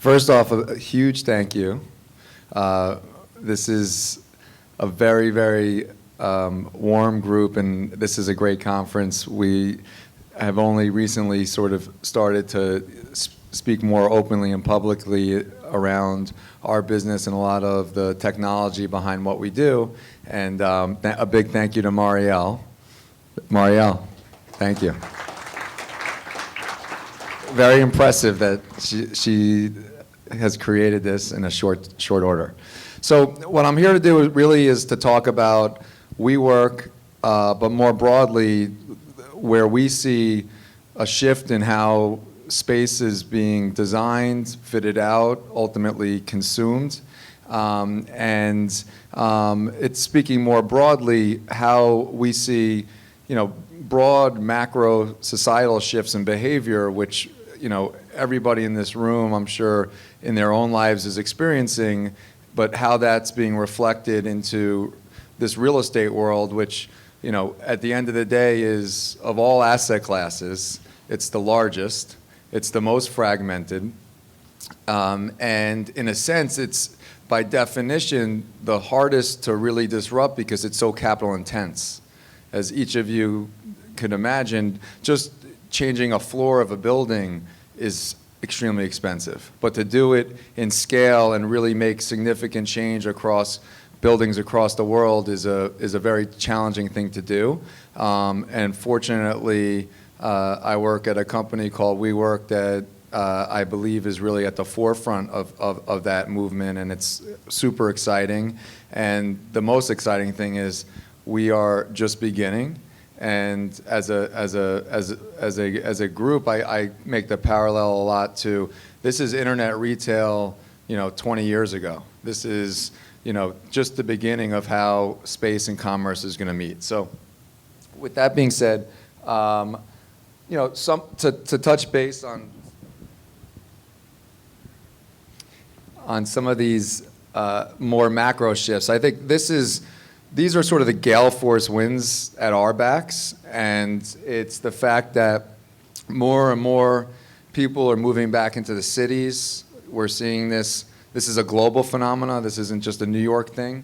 First off, a huge thank you. This is a very, very warm group, and this is a great conference. We have only recently sort of started to speak more openly and publicly around our business and a lot of the technology behind what we do. And a big thank you to Marielle. Marielle, thank you. Very impressive that she has created this in a short order. So what I'm here to do really is to talk about WeWork, but more broadly, where we see a shift in how space is being designed, fitted out, ultimately consumed. It's speaking more broadly how we see, broad macro societal shifts in behavior, which, everybody in this room, I'm sure, in their own lives is experiencing, but how that's being reflected into this real estate world, which, at the end of the day is, of all asset classes, it's the largest, it's the most fragmented, and in a sense, it's by definition the hardest to really disrupt because it's so capital intense. As each of you could imagine, just changing a floor of a building is extremely expensive. But to do it in scale and really make significant change across buildings across the world is a very challenging thing to do. And fortunately, I work at a company called WeWork that I believe is really at the forefront of that movement, and it's super exciting. And the most exciting thing is we are just beginning. And as a group, I make the parallel a lot to, this is internet retail, 20 years ago. This is, just the beginning of how space and commerce is going to meet. So, with that being said, to touch base on some of these more macro shifts, I think these are sort of the gale force winds at our backs, and it's the fact that more and more people are moving back into the cities. We're seeing this. This is a global phenomenon. This isn't just a New York thing.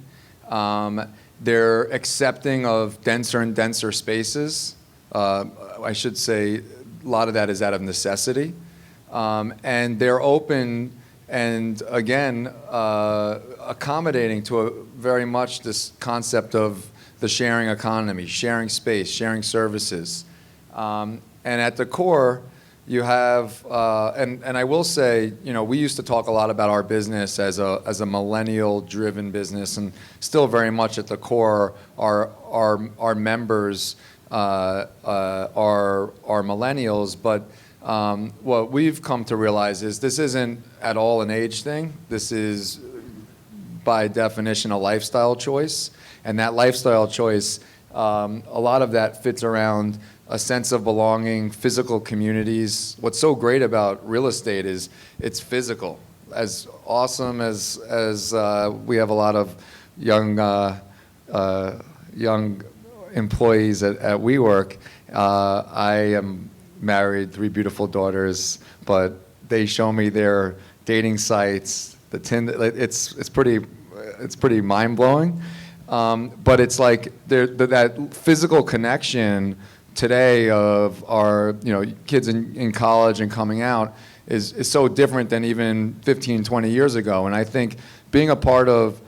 They're accepting of denser and denser spaces. I should say a lot of that is out of necessity. And they're open and, again, accommodating to very much this concept of the sharing economy, sharing space, sharing services. And at the core, you have, and I will say, we used to talk a lot about our business as a millennial-driven business, and still very much at the core, our members are millennials. But what we've come to realize is this isn't at all an age thing. This is, by definition, a lifestyle choice. And that lifestyle choice, a lot of that fits around a sense of belonging, physical communities. What's so great about real estate is it's physical. As awesome as we have a lot of young employees at WeWork, I am married, 3 beautiful daughters, but they show me their dating sites, it's pretty mind-blowing. But it's like that physical connection today of our kids in college and coming out is so different than even 15, 20 years ago. And I think being a part of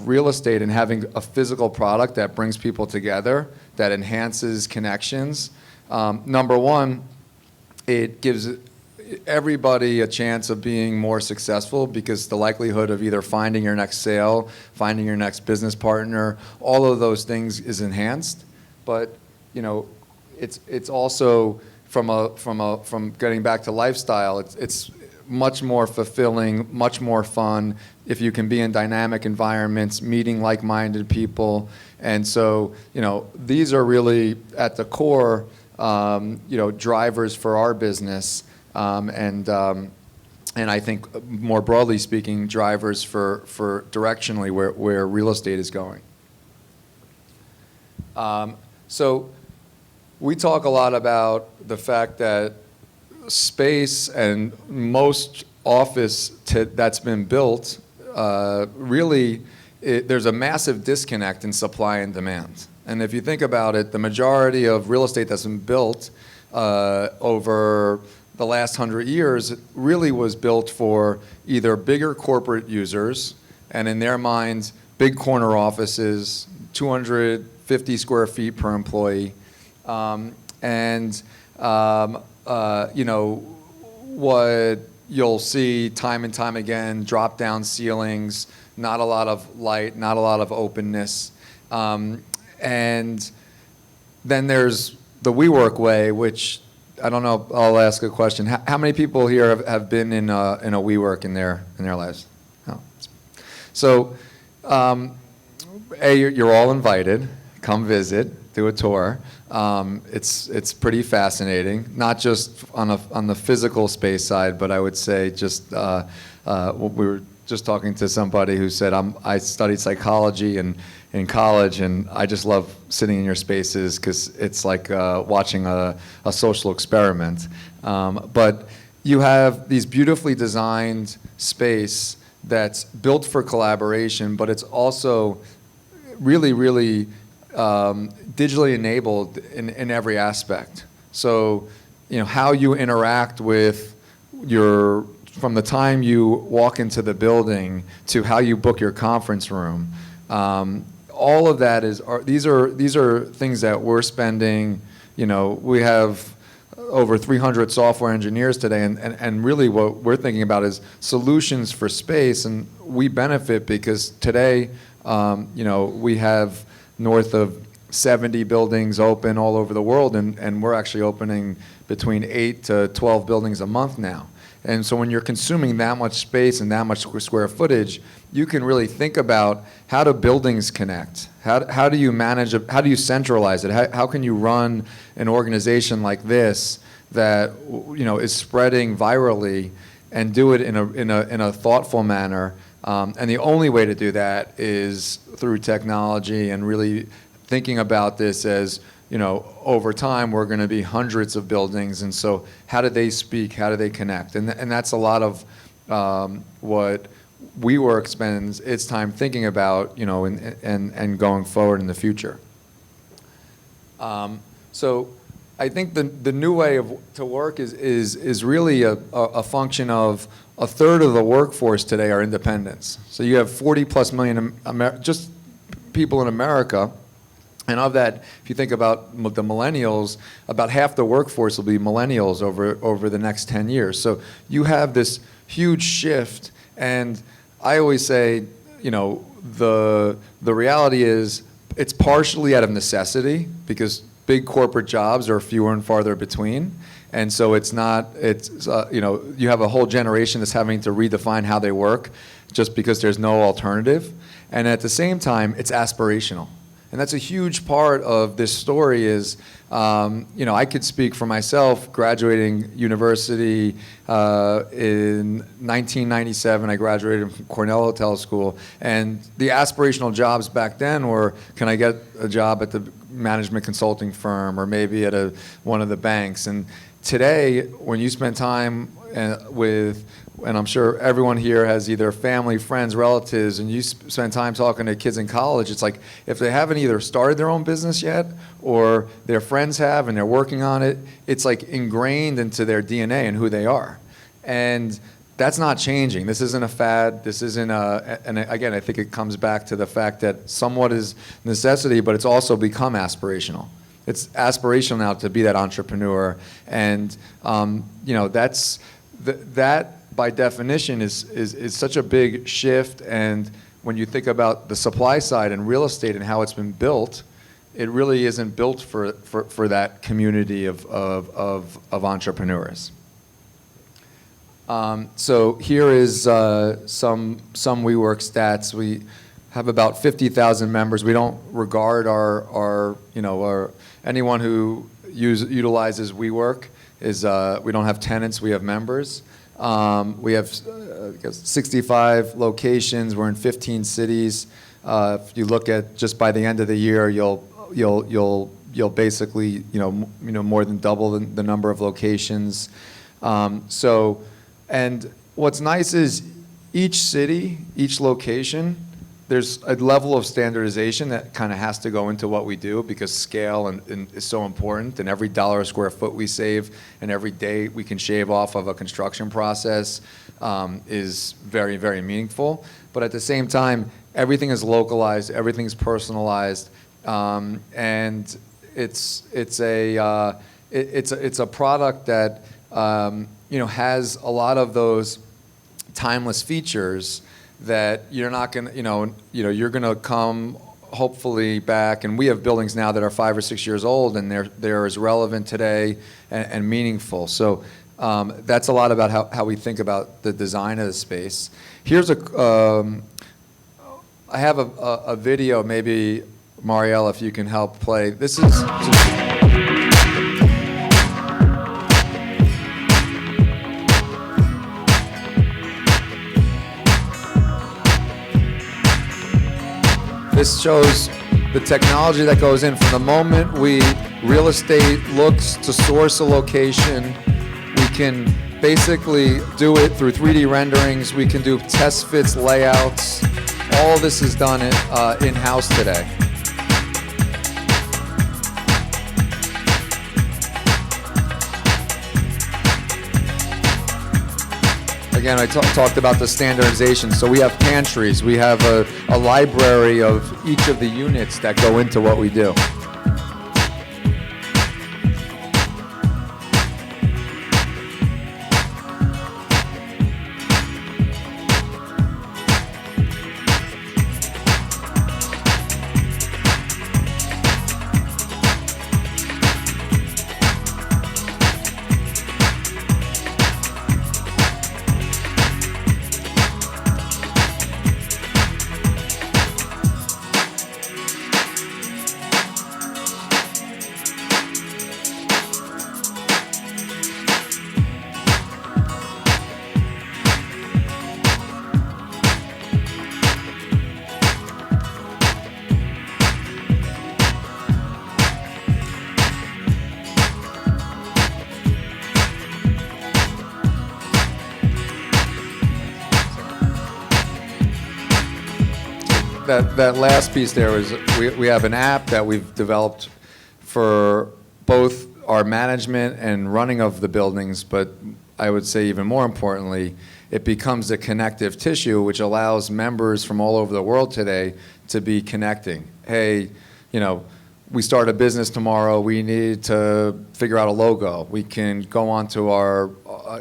real estate and having a physical product that brings people together, that enhances connections, number one, it gives everybody a chance of being more successful because the likelihood of either finding your next sale, finding your next business partner, all of those things is enhanced. But it's also from getting back to lifestyle. It's much more fulfilling, much more fun if you can be in dynamic environments, meeting like-minded people, and so these are really at the core, drivers for our business, and I think more broadly speaking, drivers for directionally where real estate is going. So we talk a lot about the fact that space and most office that's been built, really, there's a massive disconnect in supply and demand. And if you think about it, the majority of real estate that's been built over the last 100 years really was built for either bigger corporate users, and in their minds, big corner offices, 250 square feet per employee, you know, what you'll see time and time again, drop down ceilings, not a lot of light, not a lot of openness. And then there's the WeWork way, which I don't know, I'll ask a question. How many people here have been in a WeWork in their lives? Oh. So, you're all invited. Come visit, do a tour. It's pretty fascinating, not just on the physical space side, but I would say just we were just talking to somebody who said I studied psychology in college, and I just love sitting in your spaces because it's like watching a social experiment. But you have these beautifully designed space that's built for collaboration, but it's also really, really digitally enabled in every aspect. So, you know, how you interact with from the time you walk into the building to how you book your conference room, all of that these are things that we're spending. You know, we have over 300 software engineers today, and really what we're thinking about is solutions for space, and we benefit because today, you know, we have north of 70 buildings open all over the world, and we're actually opening between 8 to 12 buildings a month now. And so when you're consuming that much space and that much square footage, you can really think about how do buildings connect? How do you manage it? How do you centralize it? How can you run an organization like this that, you know, is spreading virally and do it in a thoughtful manner? And the only way to do that is through technology and really thinking about this as, you know, over time we're going to be hundreds of buildings, and so how do they speak? How do they connect? And that's a lot of what WeWork spends its time thinking about, you know, and going forward in the future. So I think the new way to work is really a function of a third of the workforce today are independents. So you have 40+ million just people in America. And of that, if you think about the millennials, about half the workforce will be millennials over the next 10 years. So you have this huge shift, and I always say, you know, the reality is it's partially out of necessity because big corporate jobs are fewer and farther between. And so it's you know, you have a whole generation that's having to redefine how they work just because there's no alternative. And at the same time, it's aspirational. And that's a huge part of this story is, you know, I could speak for myself, graduating university in 1997, I graduated from Cornell Hotel School, and the aspirational jobs back then were, can I get a job at the management consulting firm or maybe at one of the banks? And today, when you spend time with, and I'm sure everyone here has either family, friends, relatives, and you spend time talking to kids in college, it's like if they haven't either started their own business yet or their friends have and they're working on it, it's like ingrained into their DNA and who they are. And that's not changing. This isn't a fad. This isn't and again, I think it comes back to the fact that somewhat is necessity, but it's also become aspirational. It's aspirational now to be that entrepreneur. And, you know, that by definition is such a big shift, and when you think about the supply side and real estate and how it's been built, it really isn't built for that community of entrepreneurs. So here is some WeWork stats. We have about 50,000 members. We don't regard our anyone who utilizes WeWork is we don't have tenants, we have members. We have 65 locations. We're in 15 cities. If you look at just by the end of the year, you'll basically more than double the number of locations. And what's nice is each city, each location, there's a level of standardization that kind of has to go into what we do because scale and is so important, and every dollar a square foot we save and every day we can shave off of a construction process is very, very meaningful. But at the same time, everything is localized, everything's personalized, and it's a product that has a lot of those timeless features that you're not going to, you're going to come hopefully back, and we have buildings now that are 5 or 6 years old, and they're as relevant today and meaningful. So that's a lot about how we think about the design of the space. Here's I have a video, maybe Marielle, if you can help play. This is. This shows the technology that goes in from the moment real estate looks to source a location. We can basically do it through 3D renderings. We can do test fits, layouts. All this is done in-house today. Again, I talked about the standardization. So we have pantries. We have a library of each of the units that go into what we do. That last piece there is we have an app that we've developed for both our management and running of the buildings, but I would say even more importantly, it becomes a connective tissue which allows members from all over the world today to be connecting. Hey, we start a business tomorrow, we need to figure out a logo. We can go onto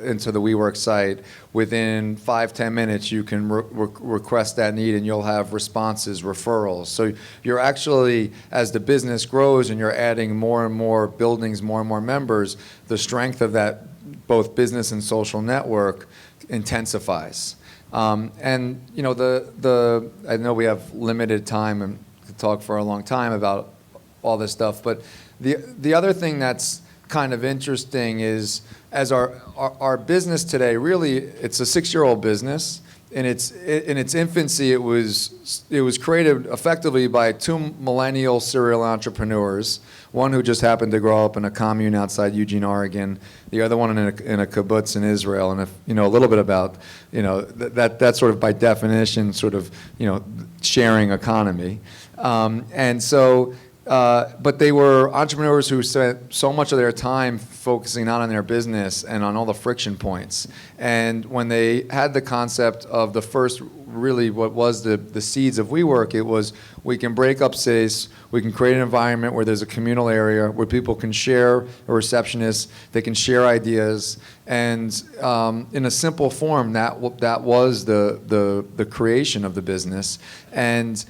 into the WeWork site. Within 5-10 minutes, you can request that need and you'll have responses, referrals. So you're actually, as the business grows and you're adding more and more buildings, more and more members, the strength of that both business and social network intensifies. And I know we have limited time and could talk for a long time about all this stuff, but the other thing that's kind of interesting is as our business today, really it's a 6-year-old business. In its infancy, it was created effectively by 2 millennial serial entrepreneurs, one who just happened to grow up in a commune outside Eugene, Oregon, the other one in a kibbutz in Israel, and a little bit about that sort of by definition sort of sharing economy, and so. But they were entrepreneurs who spent so much of their time focusing not on their business and on all the friction points. And when they had the concept of the first, really what was the seeds of WeWork, it was we can break up space, we can create an environment where there's a communal area where people can share, a receptionist, they can share ideas, and in a simple form, that was the creation of the business. And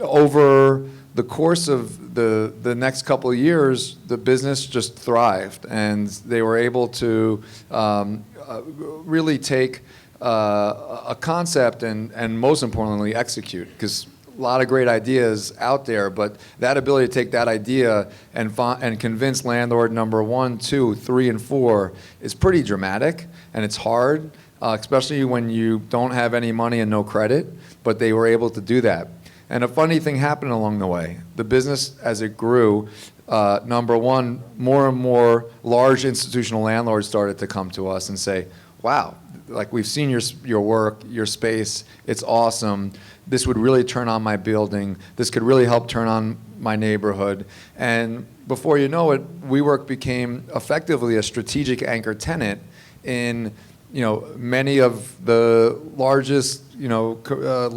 over the course of the next couple of years, the business just thrived, and they were able to really take a concept and most importantly execute, because a lot of great ideas out there, but that ability to take that idea and convince landlord number 1, 2, 3, and 4 is pretty dramatic, and it's hard, especially when you don't have any money and no credit, but they were able to do that. And a funny thing happened along the way. The business, as it grew, number one, more and more large institutional landlords started to come to us and say, wow, like, we've seen your work, your space. It's awesome. This would really turn on my building. This could really help turn on my neighborhood. And before you know it, WeWork became effectively a strategic anchor tenant in, many of the largest, global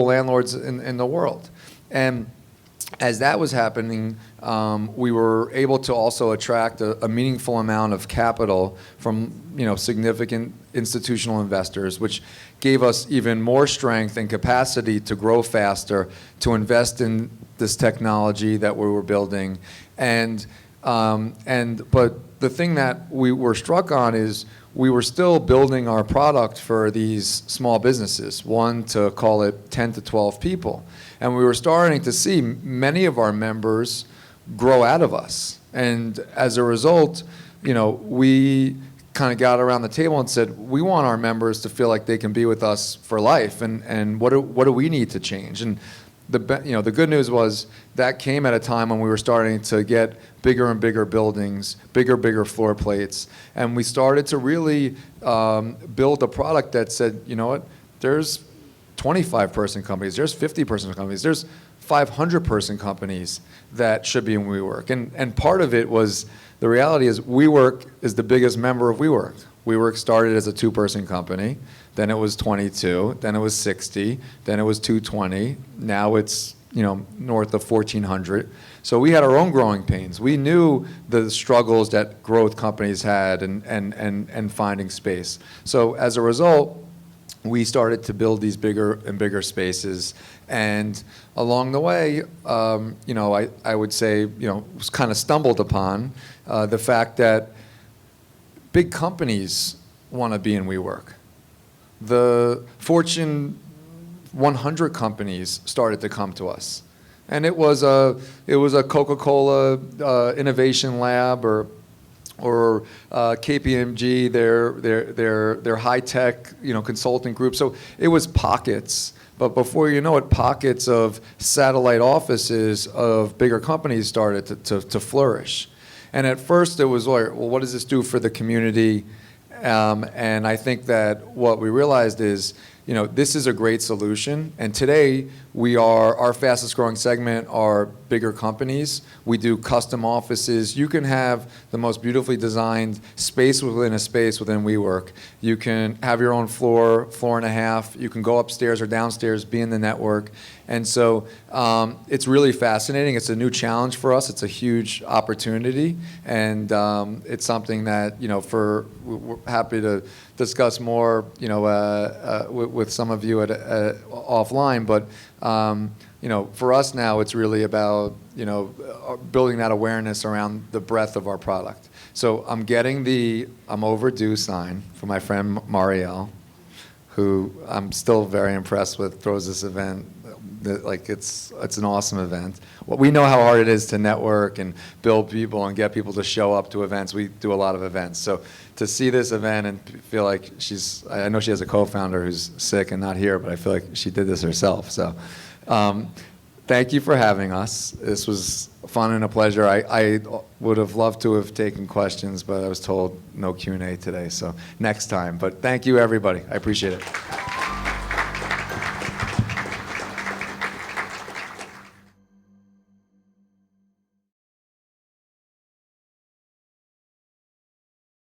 landlords in the world. And as that was happening, we were able to also attract a meaningful amount of capital from, significant institutional investors, which gave us even more strength and capacity to grow faster, to invest in this technology that we were building. But the thing that we were struck on is we were still building our product for these small businesses, one to call it 10 to 12 people. And we were starting to see many of our members grow out of us. And as a result, we kind of got around the table and said, we want our members to feel like they can be with us for life, and what do we need to change? And the good news was that came at a time when we were starting to get bigger and bigger buildings, bigger floor plates, and we started to really build a product that said, you know what, there's 25-person companies, there's 50-person companies, there's 500-person companies that should be in WeWork. And part of it was, the reality is WeWork is the biggest member of WeWork. WeWork started as a 2-person company, then it was 22, then it was 60, then it was 220, now it's north of 1,400. So we had our own growing pains. We knew the struggles that growth companies had and finding space. So as a result, we started to build these bigger and bigger spaces, and along the way, I would say, was kind of stumbled upon the fact that big companies want to be in WeWork. The Fortune 100 companies started to come to us, and it was a Coca-Cola innovation lab, or KPMG, their high-tech, consulting group. So it was pockets, but before you know it, pockets of satellite offices of bigger companies started to flourish. And at first it was like, well, what does this do for the community? And I think that what we realized is, this is a great solution. And today, our fastest growing segment are bigger companies. We do custom offices. You can have the most beautifully designed space within a space within WeWork. You can have your own floor and a half. You can go upstairs or downstairs, be in the network. And so it's really fascinating. It's a new challenge for us. It's a huge opportunity. And it's something that, we're happy to discuss more, with some of you offline. But for us now, it's really about building that awareness around the breadth of our product. So I'm getting the "I'm overdue" sign from my friend Marielle, who I'm still very impressed with. Throws this event. Like, it's an awesome event. Well, we know how hard it is to network and build people and get people to show up to events. We do a lot of events. So to see this event and feel like I know she has a co-founder who's sick and not here, but I feel like she did this herself. So thank you for having us. This was fun and a pleasure. I would have loved to have taken questions, but I was told no Q&A today, so next time. But thank you, everybody. I appreciate it.